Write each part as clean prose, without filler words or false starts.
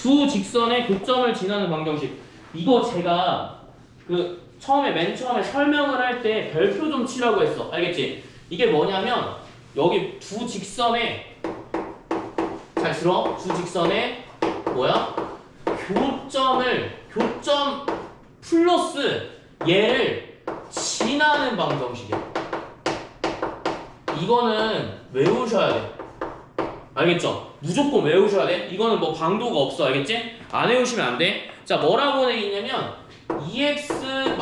두 직선의 교점을 지나는 방정식. 이거 제가 맨 처음에 설명을 할 때 별표 좀 치라고 했어. 알겠지? 이게 뭐냐면 여기 두 직선에 잘 들어. 두 직선에 뭐야? 교점 플러스 얘를 지나는 방정식이야. 이거는 외우셔야 돼. 알겠죠? 무조건 외우셔야 돼. 이거는 뭐 방도가 없어. 알겠지? 안 외우시면 안 돼. 자, 뭐라고 돼 있냐면 2x-y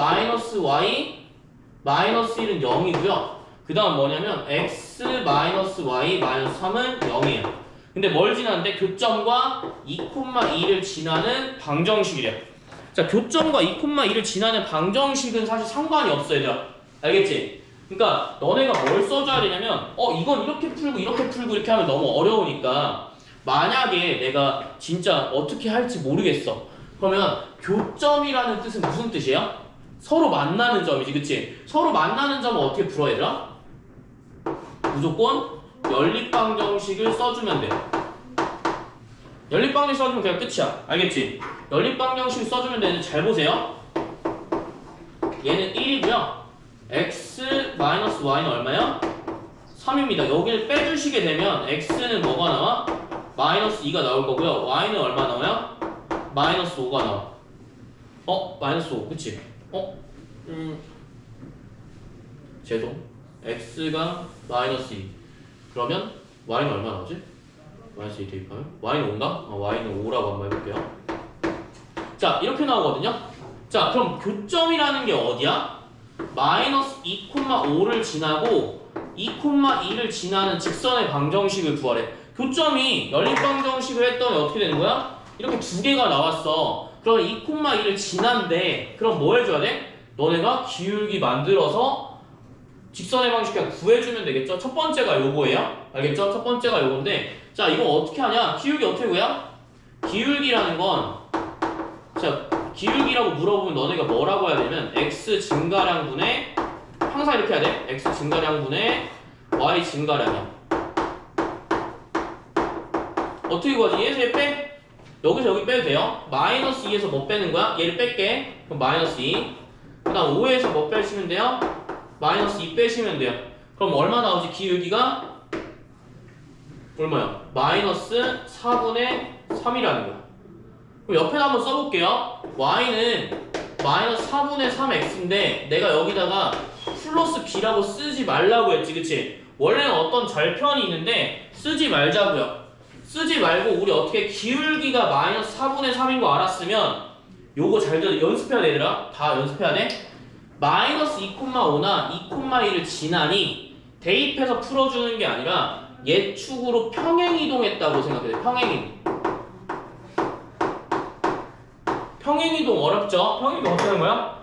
마이너스 1은 0이고요. 그 다음 뭐냐면 x-y 3은 0이에요. 근데 뭘 지나는데? 교점과 2,2를 지나는 방정식이래요. 자, 교점과 2,2를 지나는 방정식은 사실 상관이 없어, 얘들아. 알겠지? 그러니까 너네가 뭘 써줘야 되냐면 이건 이렇게 풀고 이렇게 하면 너무 어려우니까 만약에 내가 진짜 어떻게 할지 모르겠어. 그러면 교점이라는 뜻은 무슨 뜻이야? 서로 만나는 점이지, 그치? 서로 만나는 점은 어떻게 풀어, 얘들아? 무조건 연립방정식을 써주면 돼. 연립방정식 써주면 그냥 끝이야. 알겠지? 연립방정식 써주면 되는데 잘 보세요. 얘는 1이고요. x-y는 얼마야? 3입니다. 여기를 빼주시게 되면 x는 뭐가 나와? 마이너스 2가 나올 거고요. y는 얼마 나와요? 마이너스 5가 나와. 마이너스 5, 그치? 죄송. x가 마이너스 2. 그러면 y는 얼마 나오지? 마이너스 2 대입하면? y는 5인가? y는 5라고 한번 해볼게요. 자, 이렇게 나오거든요. 자, 그럼 교점이라는 게 어디야? 마이너스 2,5를 지나고 2,2를 지나는 직선의 방정식을 구하래. 교점이 연립방정식을 했더니 어떻게 되는 거야? 이렇게 두 개가 나왔어. 그럼 2,2를 지난데 그럼 뭐 해줘야 돼? 너네가 기울기 만들어서 직선의 방식 그냥 구해주면 되겠죠? 첫 번째가 요거예요. 알겠죠? 첫 번째가 요건데 자, 이거 어떻게 하냐? 기울기 어떻게 구해요? 기울기라는 건 자, 기울기라고 물어보면 너네가 뭐라고 해야 되냐면 x 증가량분의 항상 이렇게 해야 돼. x 증가량분의 y 증가량이야. 어떻게 구하지? 얘에서 얘 빼? 여기서 여기 빼도 돼요. 마이너스 2에서 뭐 빼는 거야? 얘를 뺄게. 그럼 마이너스 2. 그 다음 5에서 뭐 빼시면 돼요? 마이너스 2 빼시면 돼요. 그럼 얼마 나오지? 기울기가 얼마야? 마이너스 4분의 3이라는 거야. 그럼 옆에다 한번 써볼게요. y는 마이너스 4분의 3x인데 내가 여기다가 플러스 b라고 쓰지 말라고 했지, 그치? 원래는 어떤 절편이 있는데 쓰지 말자고요. 쓰지 말고 우리 어떻게 기울기가 마이너스 4분의 3인 거 알았으면 요거 잘 들어. 연습해야 돼, 얘들아. 다 연습해야 돼. 마이너스 2,5나 2,2를 지나니 대입해서 풀어주는 게 아니라 얘 축으로 평행이동했다고 생각해. 평행이동. 평행이동 어렵죠? 평행이동 어떻게 하는 거야?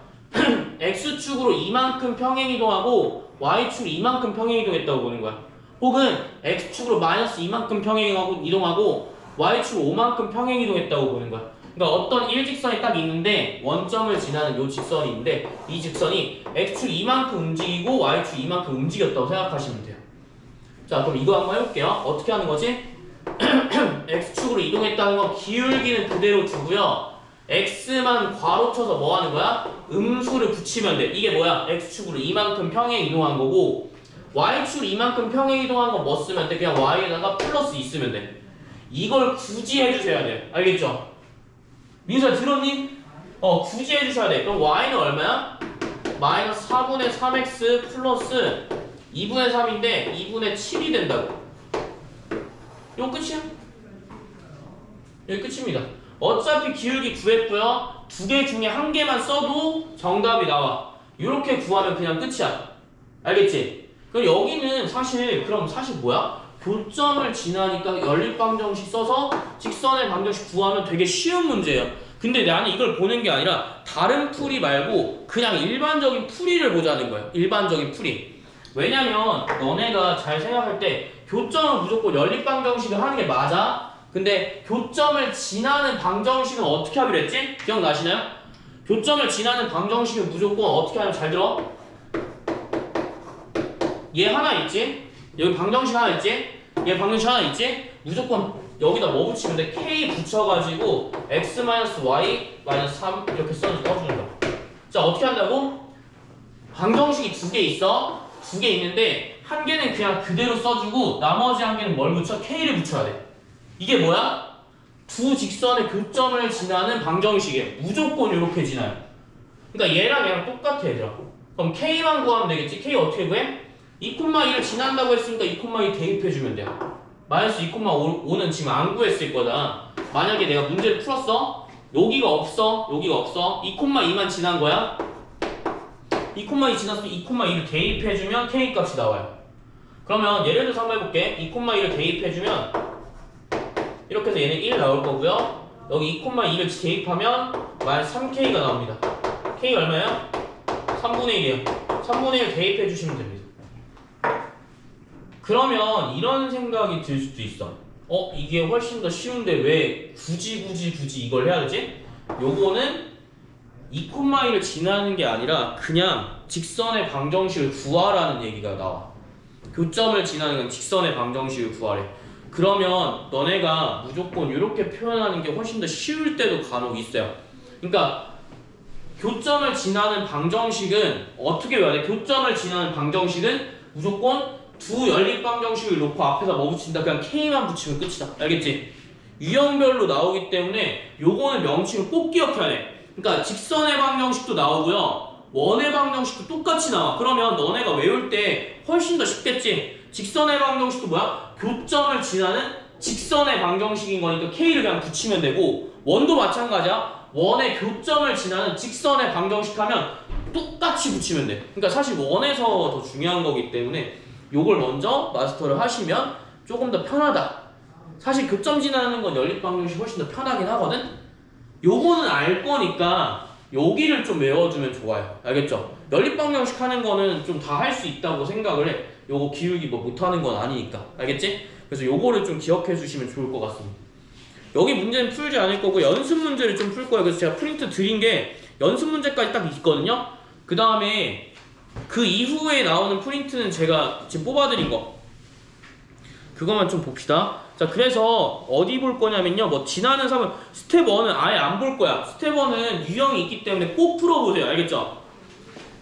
x축으로 이만큼 평행이동하고 y축으로 이만큼 평행이동했다고 보는 거야. 혹은 x축으로 마이너스 이만큼 평행이동하고 y축으로 5만큼 평행이동했다고 보는 거야. 그러니까 어떤 일직선이 딱 있는데 원점을 지나는 요 직선이 있는데 이 직선이 x축 이만큼 움직이고 y축 이만큼 움직였다고 생각하시면 돼요. 자, 그럼 이거 한번 해볼게요. 어떻게 하는 거지? x축으로 이동했다는 건 기울기는 그대로 두고요. x만 괄호 쳐서 뭐 하는 거야? 음수를 붙이면 돼. 이게 뭐야? x축으로 이만큼 평행 이동한 거고 y축으로 이만큼 평행 이동한 거 뭐 쓰면 돼? 그냥 y에다가 플러스 2 쓰면 돼. 이걸 굳이 해주셔야 돼. 알겠죠? 민수야 들었니? 굳이 해주셔야 돼. 그럼 y는 얼마야? 마이너스 4분의 3x 플러스 2분의 3인데 2분의 7이 된다고. 이거 끝이야? 여기 끝입니다. 어차피 기울기 구했고요. 두 개 중에 한 개만 써도 정답이 나와. 이렇게 구하면 그냥 끝이야. 알겠지? 그럼 여기는 사실 뭐야? 교점을 지나니까 연립방정식 써서 직선의 방정식 구하면 되게 쉬운 문제예요. 근데 나는 이걸 보는 게 아니라 다른 풀이 말고 그냥 일반적인 풀이를 보자는 거예요. 일반적인 풀이. 왜냐면 너네가 잘 생각할 때 교점은 무조건 연립방정식을 하는 게 맞아. 근데 교점을 지나는 방정식은 어떻게 하기로 했지? 기억나시나요? 교점을 지나는 방정식은 무조건 어떻게 하면 잘 들어? 얘 하나 있지? 여기 방정식 하나 있지? 얘 방정식 하나 있지? 무조건 여기다 뭐 붙이면 돼? k 붙여가지고 x-y-3 이렇게 써주는 거야. 자, 어떻게 한다고? 방정식이 두 개 있어. 두 개 있는데 한 개는 그냥 그대로 써주고 나머지 한 개는 뭘 붙여? k를 붙여야 돼. 이게 뭐야? 두 직선의 교점을 지나는 방정식이에요. 무조건 이렇게 지나요. 그러니까 얘랑 얘랑 똑같아 얘들아. 그럼 k만 구하면 되겠지? k 어떻게 구해? 2,2를 지난다고 했으니까 2,2 대입해주면 돼요. 마이너스 2,5는 지금 안 구했을 거다. 만약에 내가 문제를 풀었어? 여기가 없어. 여기가 없어. 2,2만 지난 거야. 2,2 지났으면 2,2를 대입해주면 k 값이 나와요. 그러면 예를 들어서 한번 해볼게. 2,2를 대입해주면 이렇게 해서 얘는 1 나올 거고요. 여기 2,2를 대입하면 마이너스 3k가 나옵니다. k 얼마야? 3분의 1이에요. 3분의 1 대입해 주시면 됩니다. 그러면 이런 생각이 들 수도 있어. 이게 훨씬 더 쉬운데 왜 굳이 이걸 해야 되지? 요거는 2,1을 지나는 게 아니라 그냥 직선의 방정식을 구하라는 얘기가 나와. 교점을 지나는 건 직선의 방정식을 구하래. 그러면 너네가 무조건 이렇게 표현하는 게 훨씬 더 쉬울 때도 간혹 있어요. 그러니까 교점을 지나는 방정식은 어떻게 외워야 돼? 교점을 지나는 방정식은 무조건 두 연립방정식을 놓고 앞에다 뭐 붙인다? 그냥 K만 붙이면 끝이다. 알겠지? 유형별로 나오기 때문에 요거는 명칭을 꼭 기억해야 돼. 그러니까 직선의 방정식도 나오고요. 원의 방정식도 똑같이 나와. 그러면 너네가 외울 때 훨씬 더 쉽겠지? 직선의 방정식도 뭐야? 교점을 지나는 직선의 방정식인 거니까 K를 그냥 붙이면 되고 원도 마찬가지야. 원의 교점을 지나는 직선의 방정식 하면 똑같이 붙이면 돼. 그러니까 사실 원에서 더 중요한 거기 때문에 요걸 먼저 마스터를 하시면 조금 더 편하다. 사실 교점 지나는 건 연립방정식이 훨씬 더 편하긴 하거든. 요거는 알 거니까 여기를 좀 외워주면 좋아요. 알겠죠? 연립방정식 하는 거는 좀 다 할 수 있다고 생각을 해. 요거 기울기 뭐 못하는 건 아니니까. 알겠지? 그래서 요거를 좀 기억해 주시면 좋을 것 같습니다. 여기 문제는 풀지 않을 거고 연습 문제를 좀 풀 거예요. 그래서 제가 프린트 드린 게 연습 문제까지 딱 있거든요. 그 다음에 그 이후에 나오는 프린트는 제가 지금 뽑아드린 거 그것만 좀 봅시다. 자, 그래서 어디 볼 거냐면요, 뭐 지나는 3은 스텝 1은 아예 안 볼 거야. 스텝 1은 유형이 있기 때문에 꼭 풀어보세요. 알겠죠?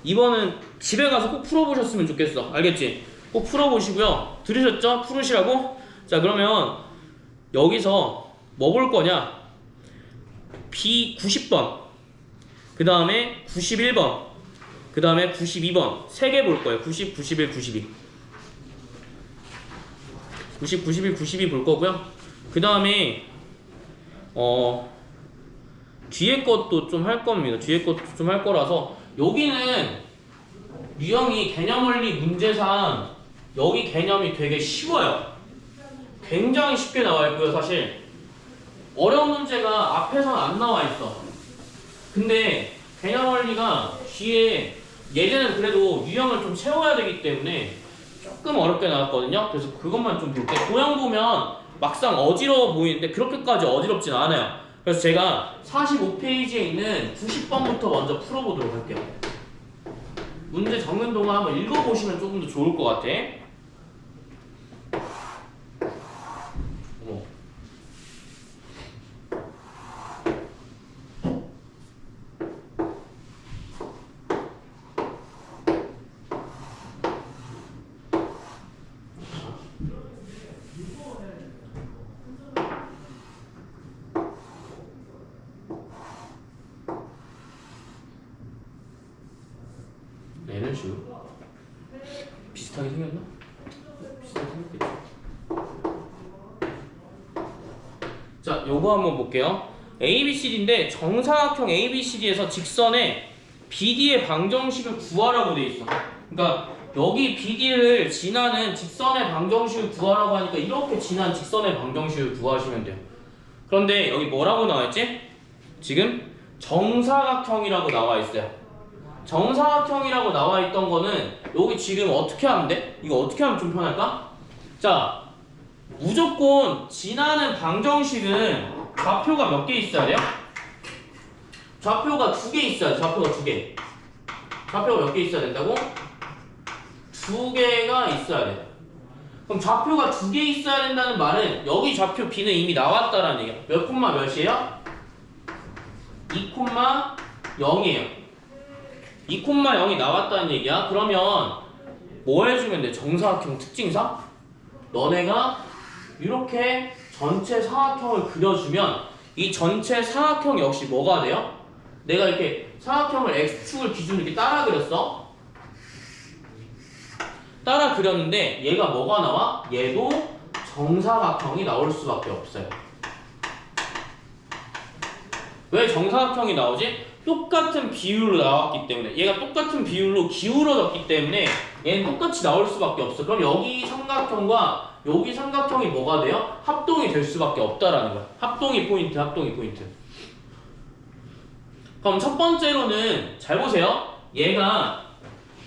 2번은 집에 가서 꼭 풀어보셨으면 좋겠어. 알겠지? 꼭 풀어보시고요. 들으셨죠? 풀으시라고. 자, 그러면 여기서 뭐 볼 거냐? B 90번, 그 다음에 91번, 그 다음에 92번 3개 볼 거예요. 90, 91, 92. 90, 91, 92 볼 거고요. 그 다음에 뒤에 것도 좀 할 겁니다. 뒤에 것도 좀 할 거라서 여기는 유형이 개념원리 문제상 여기 개념이 되게 쉬워요. 굉장히 쉽게 나와 있고요. 사실 어려운 문제가 앞에서는 안 나와 있어. 근데 개념원리가 뒤에 예제는 그래도 유형을 좀 채워야 되기 때문에 조금 어렵게 나왔거든요. 그래서 그것만 좀 볼게요. 도형 보면 막상 어지러워 보이는데 그렇게까지 어지럽진 않아요. 그래서 제가 45페이지에 있는 90번부터 먼저 풀어보도록 할게요. 문제 적는 동안 한번 읽어보시면 조금 더 좋을 것 같아. 어머. 얘는 슈 비슷하게 생겼나? 비슷하게 생겼겠지. 자, 요거 한번 볼게요. ABCD인데 정사각형 ABCD에서 직선에 BD의 방정식을 구하라고 돼 있어. 그러니까 여기 BD를 지나는 직선의 방정식을 구하라고 하니까 이렇게 지난 직선의 방정식을 구하시면 돼요. 그런데 여기 뭐라고 나와 있지? 지금 정사각형이라고 나와 있어요. 정사각형이라고 나와 있던 거는 여기 지금 어떻게 하면 돼? 이거 어떻게 하면 좀 편할까? 자, 무조건 지나는 방정식은 좌표가 몇 개 있어야 돼요? 좌표가 2개 있어야 돼. 좌표가 2개. 좌표가 몇 개 있어야 된다고? 2개가 있어야 돼. 그럼 좌표가 두 개 있어야 된다는 말은 여기 좌표 B는 이미 나왔다라는 얘기야. 몇 콤마 몇이에요? 2,0이에요. 2,0이 나왔다는 얘기야. 그러면 뭐 해주면 돼? 정사각형 특징상? 너네가 이렇게 전체 사각형을 그려주면 이 전체 사각형 역시 뭐가 돼요? 내가 이렇게 사각형을 X축을 기준으로 이렇게 따라 그렸어. 따라 그렸는데 얘가 뭐가 나와? 얘도 정사각형이 나올 수밖에 없어요. 왜 정사각형이 나오지? 똑같은 비율로 나왔기 때문에, 얘가 똑같은 비율로 기울어졌기 때문에 얘는 똑같이 나올 수밖에 없어. 그럼 여기 삼각형과 여기 삼각형이 뭐가 돼요? 합동이 될 수밖에 없다라는 거야. 합동이 포인트. 그럼 첫 번째로는 잘 보세요. 얘가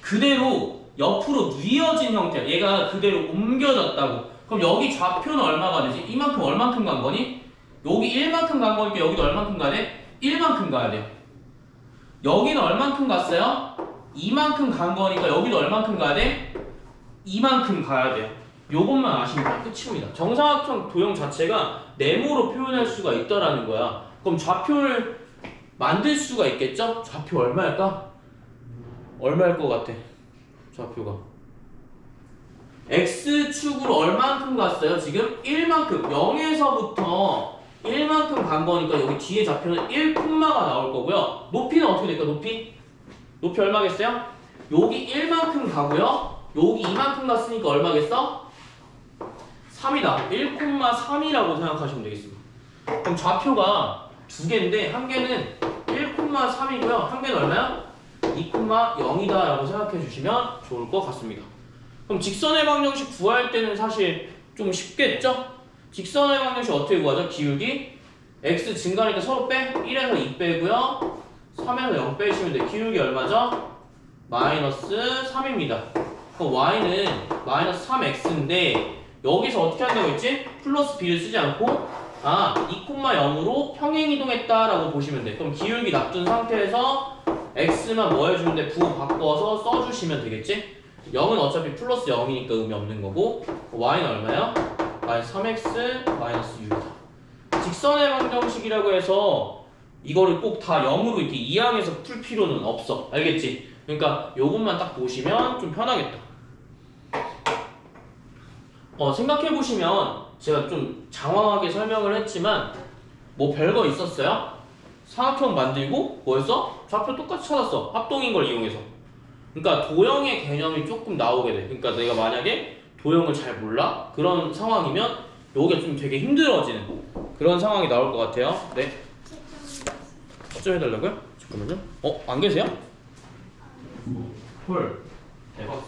그대로 옆으로 뉘어진 형태야. 얘가 그대로 옮겨졌다고. 그럼 여기 좌표는 얼마가 되지? 이만큼 얼만큼 간 거니? 여기 1만큼 간 거니까 여기도 얼만큼 가야 돼? 1만큼 가야 돼요. 여기는 얼만큼 갔어요? 2만큼 간 거니까 여기도 얼만큼 가야 돼? 2만큼 가야 돼요. 요것만 아시면 끝입니다. 정사각형 도형 자체가 네모로 표현할 수가 있다라는 거야. 그럼 좌표를 만들 수가 있겠죠? 좌표 얼마일까? 얼마일 것 같아? 좌표가 X축으로 얼만큼 갔어요? 지금 1만큼 0에서부터 1만큼 간 거니까 여기 뒤에 좌표는 1콤마가 나올 거고요. 높이는 어떻게 될까? 높이 얼마겠어요? 여기 1만큼 가고요. 여기 2만큼 갔으니까 얼마겠어? 3이다. 1,3이라고 생각하시면 되겠습니다. 그럼 좌표가 두 개인데 한 개는 1,3이고요. 한 개는 얼마야? 2,0이다 라고 생각해 주시면 좋을 것 같습니다. 그럼 직선의 방정식 구할 때는 사실 좀 쉽겠죠? 직선의 방정식 어떻게 구하죠? 기울기 x 증가니까 서로 빼. 1에서 2 빼고요. 3에서 0 빼시면 돼. 기울기 얼마죠? 마이너스 3입니다. 그럼 y는 마이너스 3x인데 여기서 어떻게 한다고 했지? 플러스 b를 쓰지 않고 2,0으로 평행이동했다라고 보시면 돼. 그럼 기울기 놔둔 상태에서 x만 뭐 해주면 돼? 부호 바꿔서 써주시면 되겠지? 0은 어차피 플러스 0이니까 의미 없는 거고 y는 얼마야? 마이너스 3x 마이너스 6이다. 직선의 방정식이라고 해서 이거를 꼭 다 0으로 이렇게 이항해서 풀 필요는 없어. 알겠지? 그러니까 요것만 딱 보시면 좀 편하겠다. 생각해보시면 제가 좀 장황하게 설명을 했지만 뭐 별거 있었어요? 사각형 만들고 뭐였어? 좌표 똑같이 찾았어. 합동인 걸 이용해서. 그러니까 도형의 개념이 조금 나오게 돼. 그러니까 내가 만약에 도형을 잘 몰라? 그런 상황이면 요게 좀 되게 힘들어지는 그런 상황이 나올 것 같아요. 네. 어쩌 해달라고요? 잠깐만요. 안 계세요? 헐. 대박.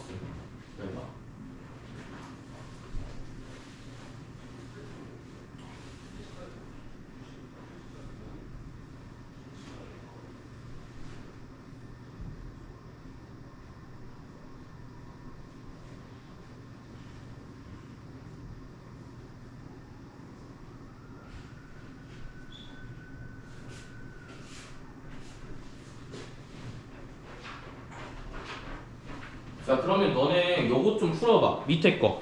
자, 그러면 너네 요것 좀 풀어봐. 밑에 거.